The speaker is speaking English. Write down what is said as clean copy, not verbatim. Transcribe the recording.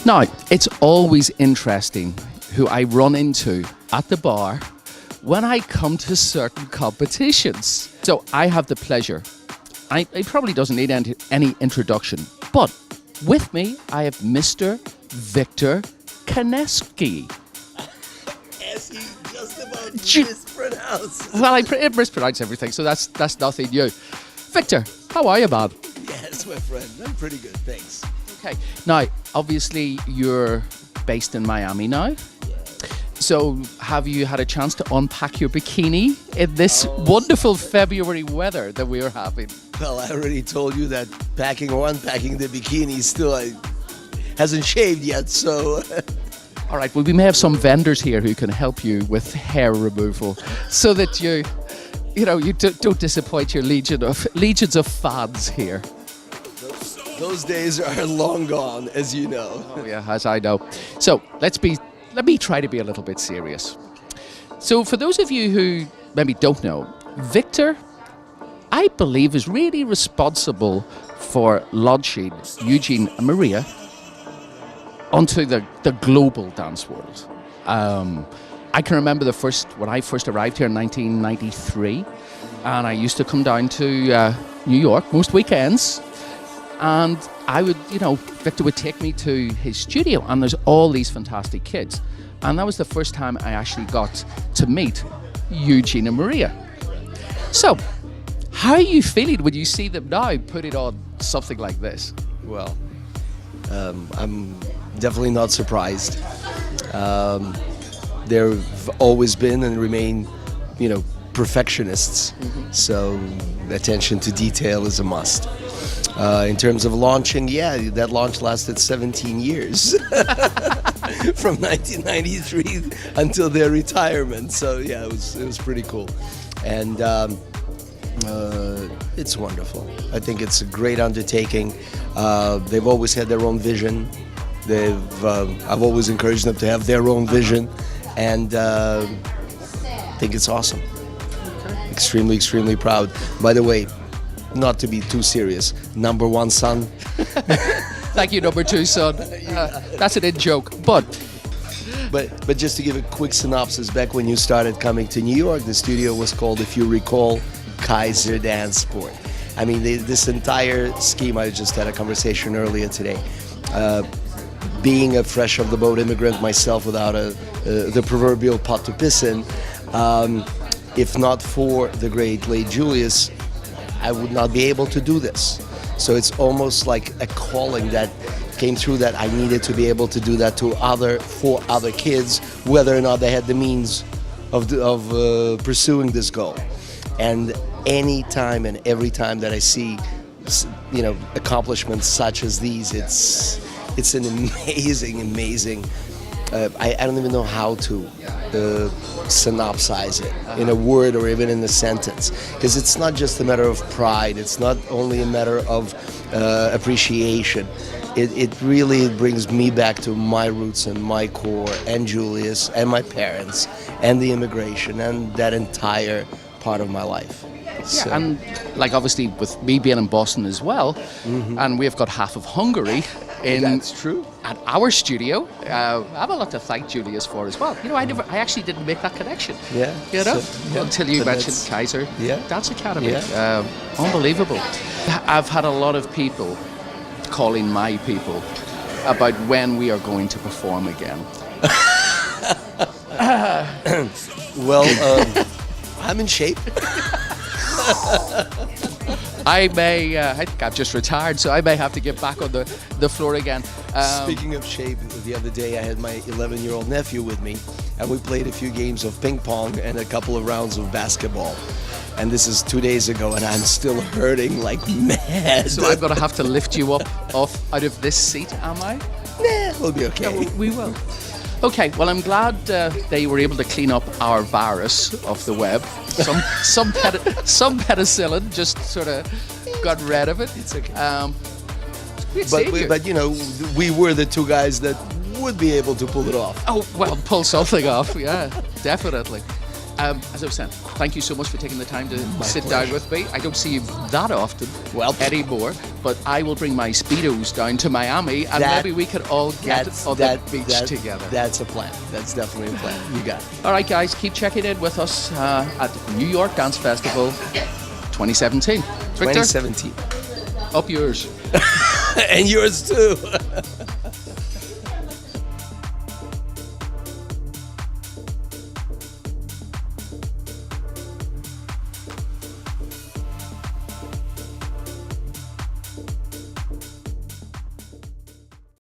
Now, it's always interesting who I run into at the bar when I come to certain competitions. So I have the pleasure. It probably doesn't need any introduction, but with me, I have Mr. Victor Kanevsky. As he just about mispronounced. Well, I mispronounce everything, so that's nothing new. Victor, how are you, man? Yes, my friend. I'm pretty good, thanks. Okay. Now, obviously, you're based in Miami now. So, have you had a chance to unpack your bikini in this wonderful February weather that we are having? Well, I already told you that packing or unpacking the bikini still hasn't shaved yet, so... All right, well, we may have some vendors here who can help you with hair removal so that you don't disappoint your legions of fans here. Those days are long gone, as you know. Oh, yeah, as I know. So, let me try to be a little bit serious. So for those of you who maybe don't know, Victor, I believe, is really responsible for launching Eugene and Maria onto the global dance world. I can remember when I first arrived here in 1993, and I used to come down to New York most weekends, and Victor would take me to his studio, and there's all these fantastic kids. And that was the first time I actually got to meet Eugene and Maria. So, how are you feeling when you see them now putting on something like this? Well, I'm definitely not surprised. They've always been and remain, perfectionists. Mm-hmm. So, attention to detail is a must. In terms of launching, that launch lasted 17 years. From 1993 until their retirement. So, it was pretty cool. And it's wonderful. I think it's a great undertaking. They've always had their own vision. I've always encouraged them to have their own vision. And I think it's awesome. Okay. Extremely, extremely proud. By the way, not to be too serious, number one son. Thank you, number two son. That's an in-joke, but just to give a quick synopsis, back when you started coming to New York, the studio was called, if you recall, Kaiser Dance Sport. I mean, this entire scheme, I just had a conversation earlier today. Being a fresh off the boat immigrant myself without the proverbial pot to piss in, if not for the great late Julius, I would not be able to do this. So it's almost like a calling that came through, that I needed to be able to do that for other kids, whether or not they had the means of pursuing this goal. And any time and every time that I see, accomplishments such as these, it's an amazing. I don't even know how to synopsize it in a word or even in a sentence, because it's not just a matter of pride. It's not only a matter of appreciation. It really brings me back to my roots and my core, and Julius and my parents and the immigration and that entire part of my life. So. And obviously with me being in Boston as well, mm-hmm. and we've got half of Hungary That's true. At our studio. I have a lot to thank Julius for as well. I actually didn't make that connection. Yeah. Until you mentioned Kaiser. Yeah. Dance Academy. Yeah. Unbelievable. I've had a lot of people calling my people about when we are going to perform again. Well, I'm in shape. I think I've just retired, so I may have to get back on the floor again. Speaking of shape, the other day I had my 11-year-old nephew with me, and we played a few games of ping pong and a couple of rounds of basketball. And this is 2 days ago, and I'm still hurting like mad. So I'm going to have to lift you up out of this seat, am I? Nah, we'll be okay. No, we will. Okay, well, I'm glad they were able to clean up our virus off the web. Some penicillin just sort of got rid of it. It's okay. But we were the two guys that would be able to pull it off. Oh, well, pull something off, yeah, definitely. As I was saying, thank you so much for taking the time to sit down with me. I don't see you that often anymore, but I will bring my Speedos down to Miami, and maybe we could all get on that beach together. That's a plan. That's definitely a plan. You got it. All right, guys, keep checking in with us at New York Dance Festival 2017. Victor, 2017. up yours. And yours too.